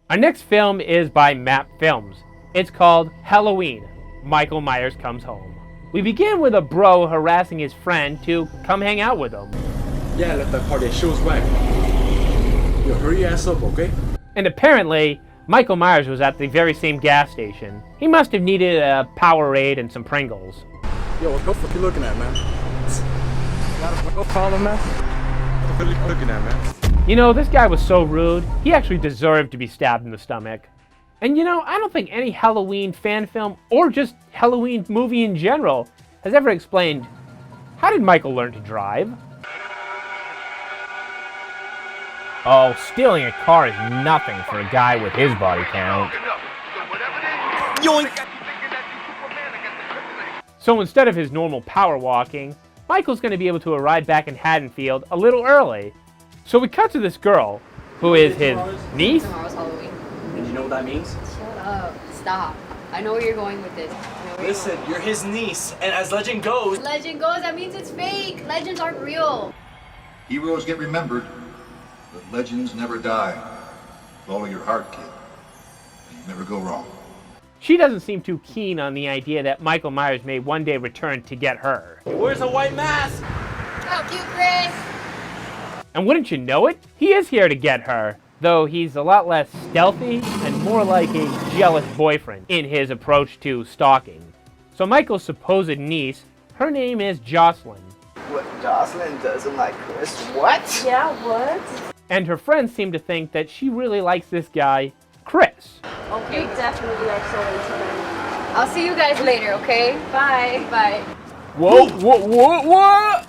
Our next film is by Map Films. It's called Halloween, Michael Myers Comes Home. We begin with a bro harassing his friend to come hang out with him. Yeah, let that party shows back. Yo, hurry your ass up, okay? And apparently, Michael Myers was at the very same gas station. He must have needed a Powerade and some Pringles. Yo, what the fuck you looking at, man? What problem, man? What are you looking at, man? You know, this guy was so rude, he actually deserved to be stabbed in the stomach. And you know, I don't think any Halloween fan film, or just Halloween movie in general, has ever explained, how did Michael learn to drive? Oh, stealing a car is nothing for a guy with his body count. Yoink! So instead of his normal power walking, Michael's going to be able to arrive back in Haddonfield a little early. So we cut to this girl, who is his niece. Tomorrow's Halloween. And you know what that means? Shut up. Stop. I know where you're going with this. Listen, you're his niece, and as legend goes... Legend goes, that means it's fake. Legends aren't real. Heroes get remembered, but legends never die. Follow your heart, kid, and you never go wrong. She doesn't seem too keen on the idea that Michael Myers may one day return to get her. Where's a white mask? How cute, Chris. And wouldn't you know it, he is here to get her, though he's a lot less stealthy and more like a jealous boyfriend in his approach to stalking. So Michael's supposed niece, her name is Jocelyn. What, Jocelyn doesn't like Chris? What? Yeah, what? And her friends seem to think that she really likes this guy, Chris. Okay, definitely are so into them. I'll see you guys later, okay? Bye. Bye. Whoa!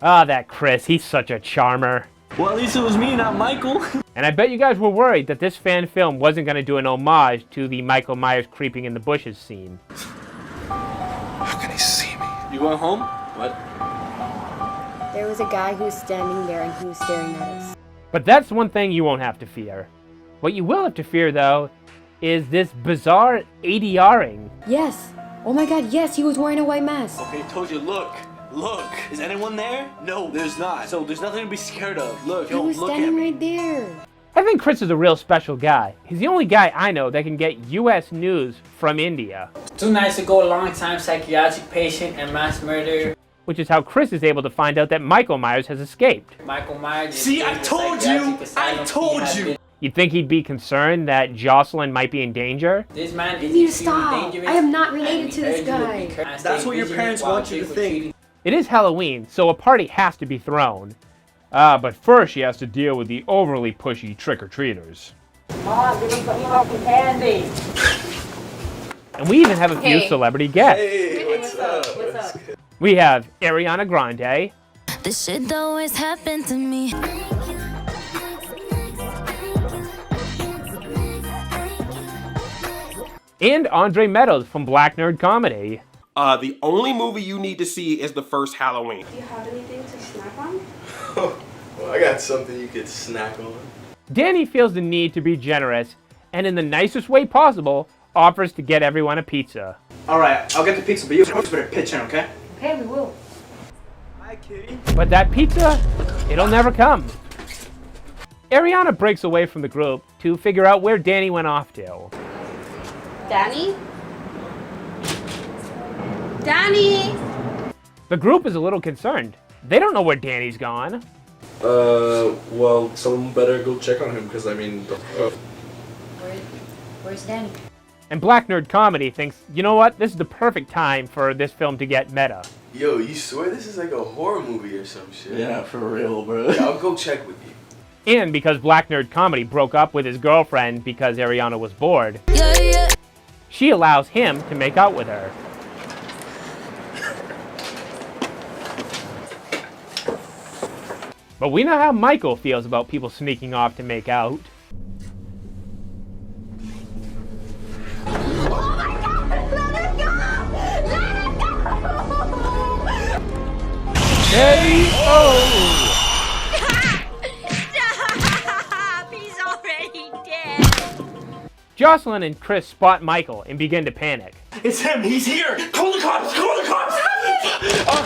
Ah, that Chris, he's such a charmer. Well, at least it was me, not Michael. And I bet you guys were worried that this fan film wasn't going to do an homage to the Michael Myers creeping in the bushes scene. How can he see me? You going home? What? There was a guy who was standing there and he was staring at us. But that's one thing you won't have to fear. What you will have to fear, though, is this bizarre ADRing. Yes. Oh my god, yes, he was wearing a white mask. Okay, told you, look. Look. Is anyone there? No, there's not. So there's nothing to be scared of. Look, He don't was look at standing me. right there. I think Chris is a real special guy. He's the only guy I know that can get US news from India. 2 nights ago, a long-time psychiatric patient and mass murderer. Which is how Chris is able to find out that Michael Myers has escaped. Michael Myers. See, I told you! I told you! You'd think he'd be concerned that Jocelyn might be in danger? This man You is need to extremely stop. dangerous. I am not related to this guy. That's what your parents want you to think. It is Halloween, so a party has to be thrown. But first she has to deal with the overly pushy trick-or-treaters. Mom, give me some fucking candy. And we even have a few Hey. celebrity guests. Hey, what's up? What's up? We have Ariana Grande. This shit always happened to me. And André Meadows from Black Nerd Comedy. The only movie you need to see is the first Halloween. Do you have anything to snack on? Well, I got something you could snack on. Danny feels the need to be generous, and in the nicest way possible, offers to get everyone a pizza. Alright, I'll get the pizza, but you better pitch in, okay? Okay, we will. Hi, kitty. But that pizza, it'll never come. Ariana breaks away from the group to figure out where Danny went off to. Danny? Danny! The group is a little concerned. They don't know where Danny's gone. Well, someone better go check on him, because, I mean... Where's Danny? And Black Nerd Comedy thinks, you know what, this is the perfect time for this film to get meta. Yo, you swear this is like a horror movie or some shit? Yeah, for real, bro. Yeah, I'll go check with you. And because Black Nerd Comedy broke up with his girlfriend because Ariana was bored, she allows him to make out with her. But we know how Michael feels about people sneaking off to make out. Stop! He's already dead. Jocelyn and Chris spot Michael and begin to panic. It's him! He's here! Call the cops! Call the cops!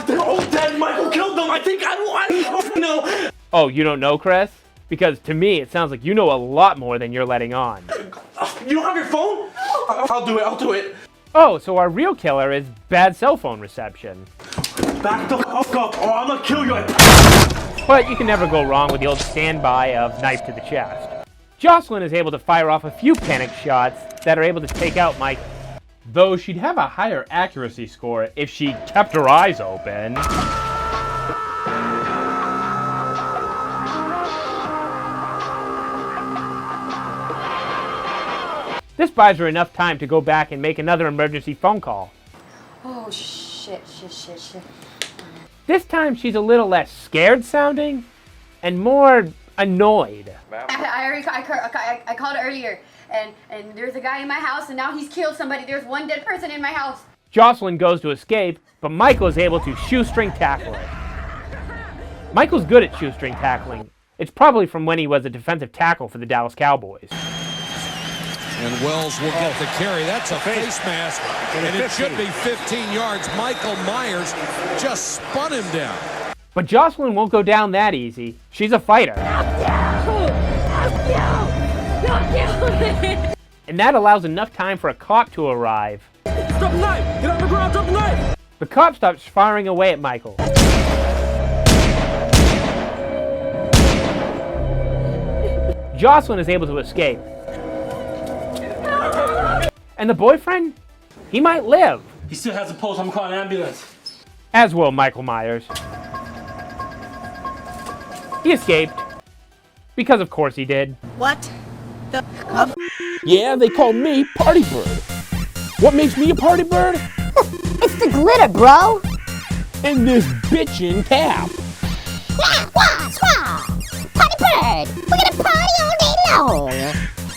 They're all dead! Michael killed them! I think I don't know! Oh, you don't know Chris? Because to me, it sounds like you know a lot more than you're letting on. You don't have your phone? I'll do it. Oh, so our real killer is bad cell phone reception. Back the fuck up or I'm gonna kill you. But you can never go wrong with the old standby of knife to the chest. Jocelyn is able to fire off a few panic shots that are able to take out Michael. Though she'd have a higher accuracy score if she kept her eyes open. This buys her enough time to go back and make another emergency phone call. Oh, shit. This time she's a little less scared sounding and more annoyed. I called earlier, and there's a guy in my house, and now he's killed somebody. There's one dead person in my house. Jocelyn goes to escape, but Michael is able to shoestring tackle her. Michael's good at shoestring tackling. It's probably from when he was a defensive tackle for the Dallas Cowboys. And Wells will get the carry. That's a face mask, and it should be 15 yards. Michael Myers just spun him down. But Jocelyn won't go down that easy. She's a fighter. And that allows enough time for a cop to arrive. Drop the knife! Get on the ground, drop the knife! The cop stops firing away at Michael. Jocelyn is able to escape. And the boyfriend? He might live. He still has a pulse. I'm calling an ambulance. As will Michael Myers. He escaped. Because of course he did. What? Yeah, they call me Party Bird. What makes me a party bird? It's the glitter, bro. And this bitchin' cap. Party bird. We're gonna party all day long.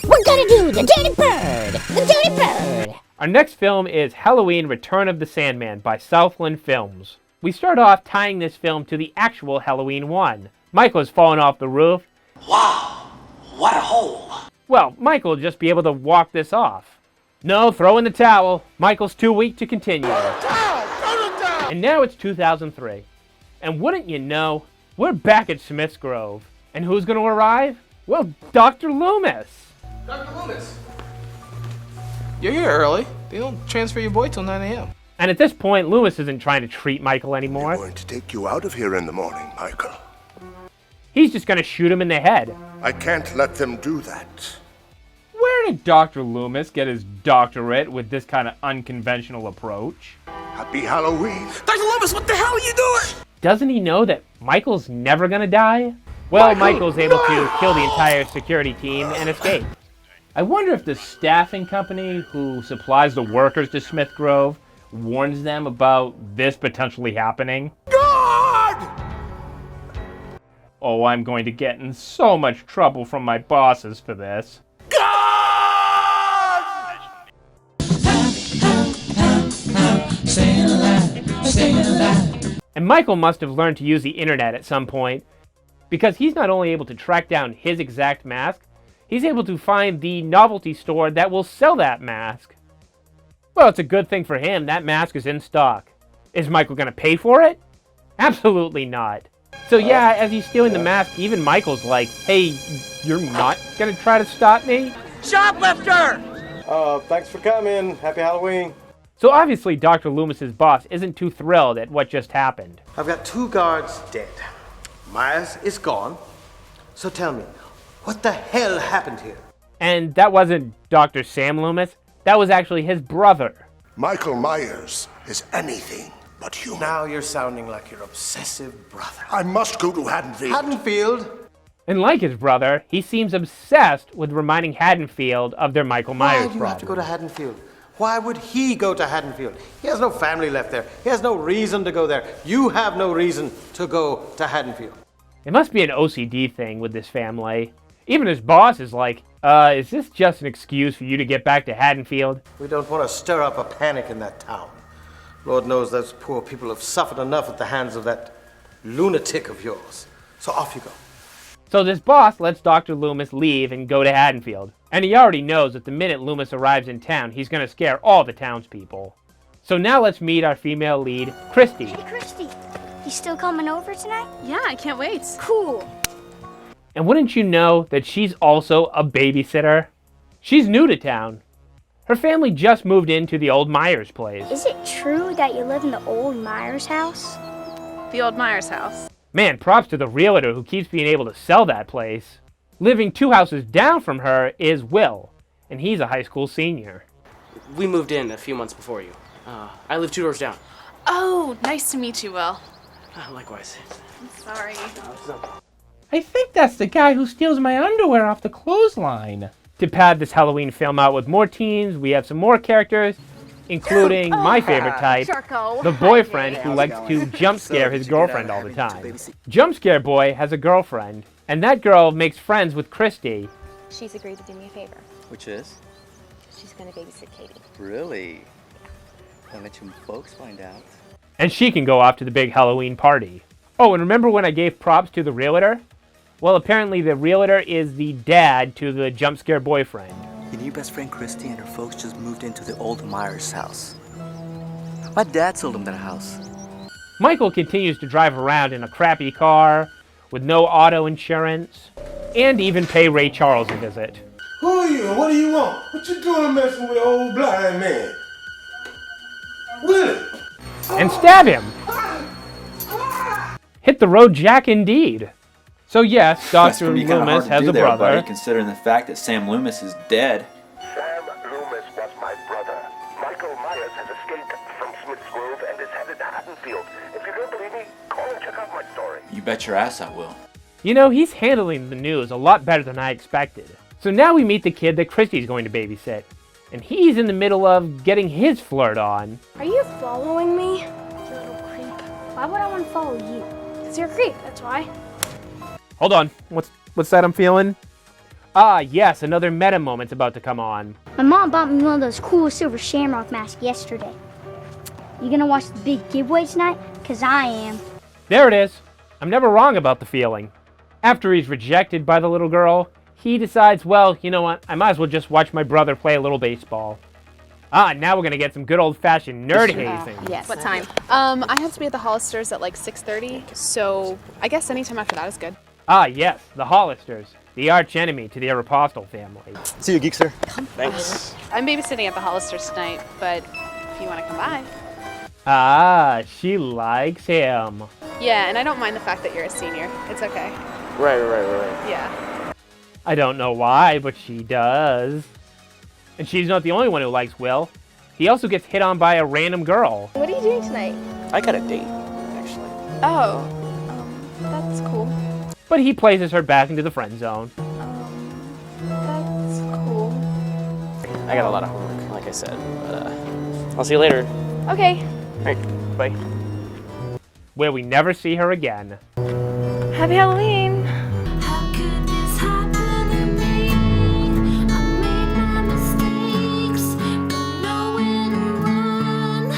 We're gonna do the dirty bird. The dirty bird. Our next film is Halloween Return of the Sandman by Southland Films. We start off tying this film to the actual Halloween 1. Michael has fallen off the roof. Wow, what a hole. Well, Michael will just be able to walk this off. No, throw in the towel. Michael's too weak to continue. And now it's 2003. And wouldn't you know, we're back at Smith's Grove. And who's going to arrive? Well, Dr. Loomis. Dr. Loomis! You're here early. They don't transfer your boy till 9 a.m. And at this point, Loomis isn't trying to treat Michael anymore. I'm going to take you out of here in the morning, Michael. He's just going to shoot him in the head. I can't let them do that. Where did Dr. Loomis get his doctorate with this kind of unconventional approach? Happy Halloween. Dr. Loomis, what the hell are you doing? Doesn't he know that Michael's never going to die? Well, Michael's able to kill the entire security team and escape. I wonder if the staffing company who supplies the workers to Smith Grove warns them about this potentially happening. God! Oh, I'm going to get in so much trouble from my bosses for this. God! And Michael must have learned to use the internet at some point, because he's not only able to track down his exact mask, he's able to find the novelty store that will sell that mask. Well, it's a good thing for him. That mask is in stock. Is Michael going to pay for it? Absolutely not. So yeah, as he's stealing the mask, even Michael's like, hey, you're not going to try to stop me? Shoplifter! Thanks for coming. Happy Halloween. So obviously Dr. Loomis's boss isn't too thrilled at what just happened. I've got 2 guards dead. Myers is gone. So tell me, what the hell happened here? And that wasn't Dr. Sam Loomis. That was actually his brother. Michael Myers is anything but human. Now you're sounding like your obsessive brother. I must go to Haddonfield. Haddonfield? And like his brother, he seems obsessed with reminding Haddonfield of their Michael Myers Why do you have to go to Haddonfield? Why would he go to Haddonfield? He has no family left there. He has no reason to go there. You have no reason to go to Haddonfield. It must be an OCD thing with this family. Even his boss is like, is this just an excuse for you to get back to Haddonfield? We don't want to stir up a panic in that town. Lord knows those poor people have suffered enough at the hands of that lunatic of yours. So off you go. So this boss lets Dr. Loomis leave and go to Haddonfield. And he already knows that the minute Loomis arrives in town, he's going to scare all the townspeople. So now let's meet our female lead, Christy. Hey, Christy. You still coming over tonight? Yeah, I can't wait. Cool. And wouldn't you know that she's also a babysitter? She's new to town. Her family just moved into the old Myers place. Is it true that you live in the old Myers house? The old Myers house. Man, props to the realtor who keeps being able to sell that place. Living 2 houses down from her is Will, and he's a high school senior. We moved in a few months before you. I live 2 doors down. Oh, nice to meet you, Will. Likewise. I'm sorry. I think that's the guy who steals my underwear off the clothesline. To pad this Halloween film out with more teens, we have some more characters, including my favorite type, the boyfriend who likes to jump scare his girlfriend all the time. Jump Scare Boy has a girlfriend, and that girl makes friends with Christy. She's agreed to do me a favor. Which is? She's gonna babysit Katie. Really? Don't let your folks find out. And she can go off to the big Halloween party. Oh, and remember when I gave props to the realtor? Well, apparently the realtor is the dad to the jump scare boyfriend. Your new best friend Christy and her folks just moved into the old Myers house. My dad sold them that house. Michael continues to drive around in a crappy car with no auto insurance and even pay Ray Charles a visit. Who are you? What do you want? What you doing messing with an old blind man? Willie! And stab him! Hit the road, Jack, indeed. So yes, Dr. Loomis has a brother. Buddy, considering the fact that Sam Loomis is dead. Sam Loomis was my brother. Michael Myers has escaped from Smith's Grove and is headed to Haddonfield. If you don't believe me, call and check out my story. You bet your ass I will. You know, he's handling the news a lot better than I expected. So now we meet the kid that Christy's going to babysit. And he's in the middle of getting his flirt on. Are you following me? You little creep. Why would I want to follow you? Because you're a creep, that's why. Hold on, what's that I'm feeling? Ah, yes, another meta moment's about to come on. My mom bought me one of those cool Silver Shamrock masks yesterday. You gonna watch the big giveaway tonight? Because I am. There it is. I'm never wrong about the feeling. After he's rejected by the little girl, he decides, well, you know what, I might as well just watch my brother play a little baseball. Ah, now we're gonna get some good old-fashioned nerd hazing. Yes. What time? I have to be at the Hollisters at like 6:30, so I guess anytime after that is good. Ah, yes, the Hollisters, the arch-enemy to the Aeropostale family. See you, Geekster. Thanks. I'm babysitting at the Hollisters tonight, but if you want to come by. Ah, she likes him. Yeah, and I don't mind the fact that you're a senior. It's okay. Right. Yeah. I don't know why, but she does. And she's not the only one who likes Will. He also gets hit on by a random girl. What are you doing tonight? I got a date, actually. Oh, that's cool. But he places her back into the friend zone. That's cool. I got a lot of homework, like I said, but I'll see you later. Okay. All right, bye. Where we never see her again. Happy Halloween.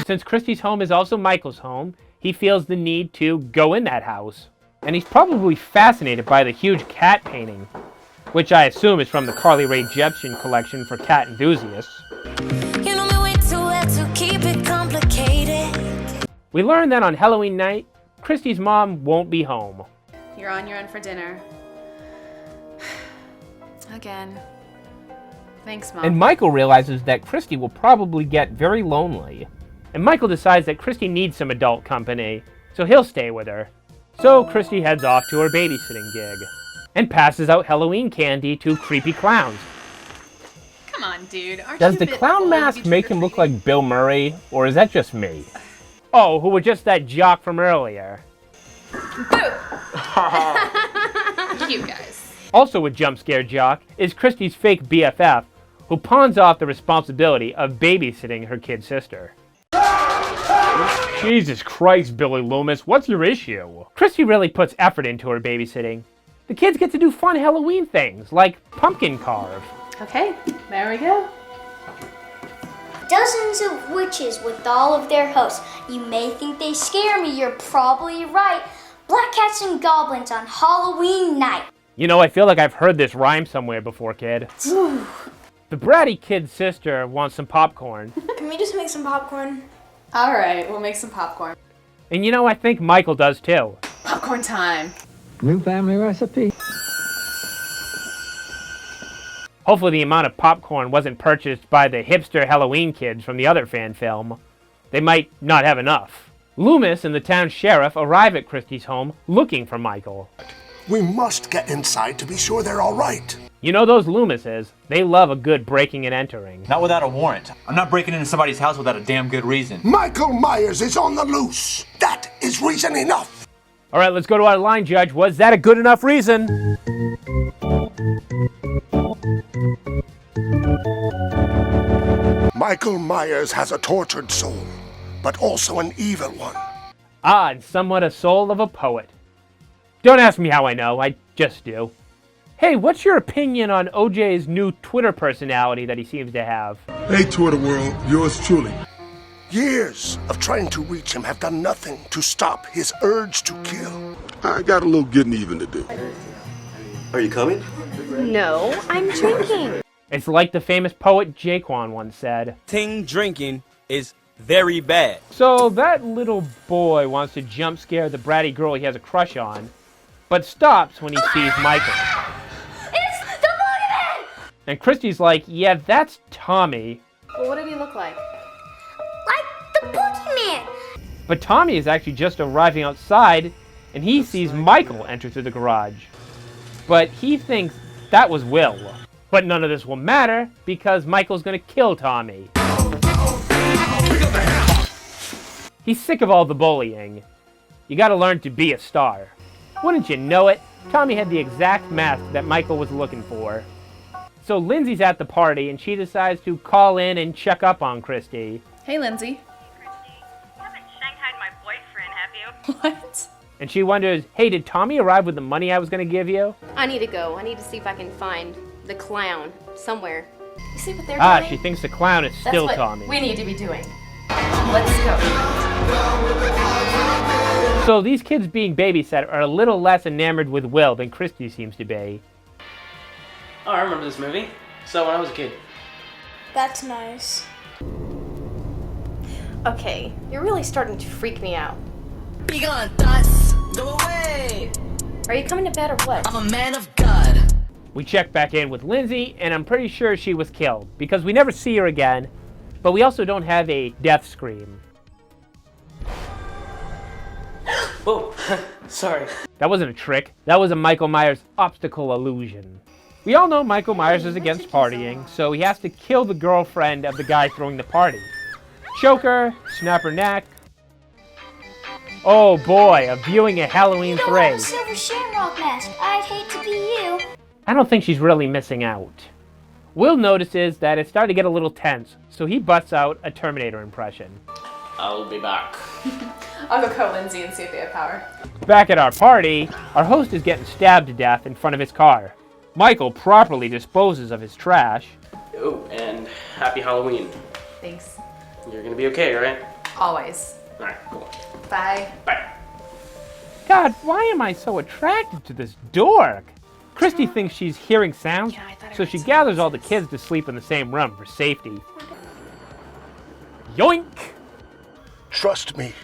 Since Christy's home is also Michael's home, he feels the need to go in that house. And he's probably fascinated by the huge cat painting, which I assume is from the Carly Rae Jepsen collection for cat enthusiasts. You know me way too well to keep it complicated. We learn that on Halloween night, Christy's mom won't be home. You're on your own for dinner. Again. Thanks, Mom. And Michael realizes that Christy will probably get very lonely. And Michael decides that Christy needs some adult company, so he'll stay with her. So Christy heads off to her babysitting gig, and passes out Halloween candy to creepy clowns. Come on, dude. Does the clown mask make him look like Bill Murray, or is that just me? Oh, who was just that jock from earlier. Cute guys. Also with Jump Scare Jock is Christy's fake BFF, who pawns off the responsibility of babysitting her kid sister. Jesus Christ, Billy Loomis, what's your issue? Christy really puts effort into her babysitting. The kids get to do fun Halloween things, like pumpkin carve. Okay, there we go. Dozens of witches with all of their hosts. You may think they scare me, you're probably right. Black cats and goblins on Halloween night. You know, I feel like I've heard this rhyme somewhere before, kid. The bratty kid's sister wants some popcorn. Can we just make some popcorn? All right, we'll make some popcorn. And you know, I think Michael does too. Popcorn time. New family recipe. Hopefully the amount of popcorn wasn't purchased by the hipster Halloween kids from the other fan film. They might not have enough. Loomis and the town sheriff arrive at Christy's home looking for Michael. We must get inside to be sure they're all right. You know those Loomises, they love a good breaking and entering. Not without a warrant. I'm not breaking into somebody's house without a damn good reason. Michael Myers is on the loose. That is reason enough. All right, let's go to our line judge. Was that a good enough reason? Michael Myers has a tortured soul, but also an evil one. Ah, and somewhat a soul of a poet. Don't ask me how I know, I just do. Hey, what's your opinion on OJ's new Twitter personality that he seems to have? Hey, Twitter world, yours truly. Years of trying to reach him have done nothing to stop his urge to kill. I got a little getting even to do. Are you coming? No, I'm drinking. It's like the famous poet Jaquan once said. Ting drinking is very bad. So that little boy wants to jump scare the bratty girl he has a crush on, but stops when he sees Michael. It's the boogeyman! And Christy's like, yeah, that's Tommy. Well, what did he look like? Like the boogeyman! But Tommy is actually just arriving outside, and he sees Michael enter through the garage. But he thinks that was Will. But none of this will matter, because Michael's gonna kill Tommy. He's sick of all the bullying. You gotta learn to be a star. Wouldn't you know it, Tommy had the exact mask that Michael was looking for. So Lindsay's at the party, and she decides to call in and check up on Christy. Hey, Lindsay. Hey, Christy. You haven't shanghaied my boyfriend, have you? What? And she wonders, hey, did Tommy arrive with the money I was gonna give you? I need to go. I need to see if I can find the clown somewhere. You see what they're Ah, doing? she thinks the clown is That's still what Tommy. we need to be doing. Let's go. So these kids being babysat are a little less enamored with Will than Christy seems to be. Oh, I remember this movie. So when I was a kid. That's nice. Okay, you're really starting to freak me out. Be gone, thoughts. Go away. Are you coming to bed or what? I'm a man of God. We check back in with Lindsay, and I'm pretty sure she was killed, because we never see her again, but we also don't have a death scream. Whoa, sorry. That wasn't a trick. That was a Michael Myers optical illusion. We all know Michael Myers is against partying, so he has to kill the girlfriend of the guy throwing the party. Choke her, snap her neck. Oh boy, a viewing a Halloween You don't have a 3. Silver Shamrock mask. I'd hate to be you. I don't think she's really missing out. Will notices that it's starting to get a little tense, so he busts out a Terminator impression. I'll be back. I'll go call Lindsay and see if they have power. Back at our party, our host is getting stabbed to death in front of his car. Michael properly disposes of his trash. Oh, and happy Halloween. Thanks. You're gonna be okay, right? Always. Alright, cool. Bye. Bye. God, why am I so attracted to this dork? Christy thinks she's hearing sounds, so she gathers all the kids to sleep in the same room for safety. Yoink! Trust me,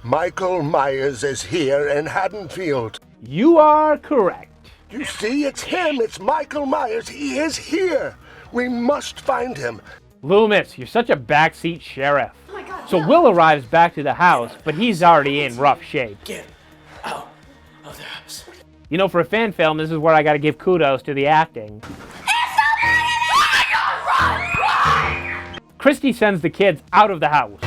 Michael Myers is here in Haddonfield. You are correct. You see, it's him. It's Michael Myers. He is here. We must find him. Loomis, you're such a backseat sheriff. So Will arrives back to the house, but he's already in rough shape. Get out of the house. You know, for a fan film, this is where I gotta give kudos to the acting. Christy sends the kids out of the house.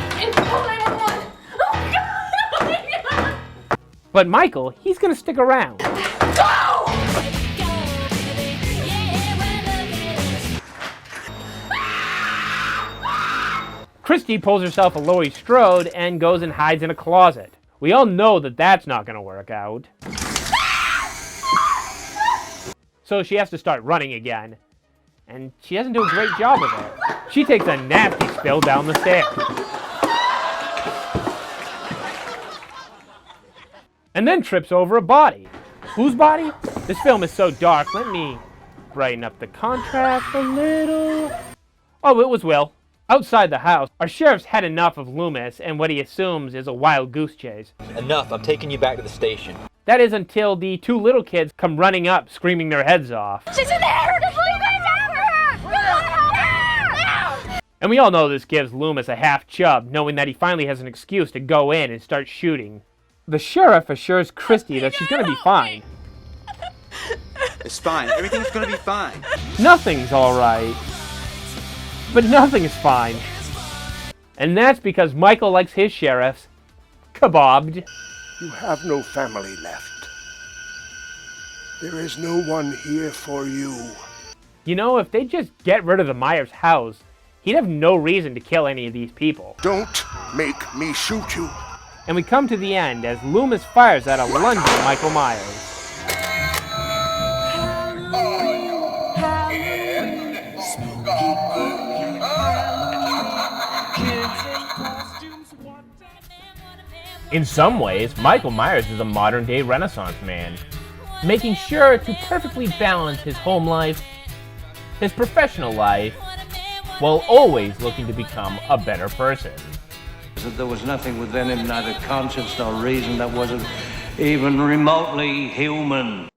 But Michael, he's gonna stick around. Christy pulls herself a Laurie Strode and goes and hides in a closet. We all know that that's not gonna work out. So she has to start running again. And she doesn't do a great job of it. She takes a nasty spill down the stairs. And then trips over a body. Whose body? This film is so dark. Let me brighten up the contrast a little. Oh, it was Will. Outside the house, our sheriff's had enough of Loomis and what he assumes is a wild goose chase. Enough, I'm taking you back to the station. That is until the two little kids come running up, screaming their heads off. She's in there! The boogeyman's after her! And we all know this gives Loomis a half chub, knowing that he finally has an excuse to go in and start shooting. The sheriff assures Christy that she's gonna be fine. It's fine. Everything's gonna be fine. Nothing's alright. But nothing is fine. And that's because Michael likes his sheriffs kebabbed. You have no family left. There is no one here for you. You know, if they just get rid of the Myers house, he'd have no reason to kill any of these people. Don't make me shoot you. And we come to the end as Loomis fires at a lunging Michael Myers. In some ways, Michael Myers is a modern-day Renaissance man, making sure to perfectly balance his home life, his professional life, while always looking to become a better person. There was nothing within him, neither conscience nor reason, that wasn't even remotely human.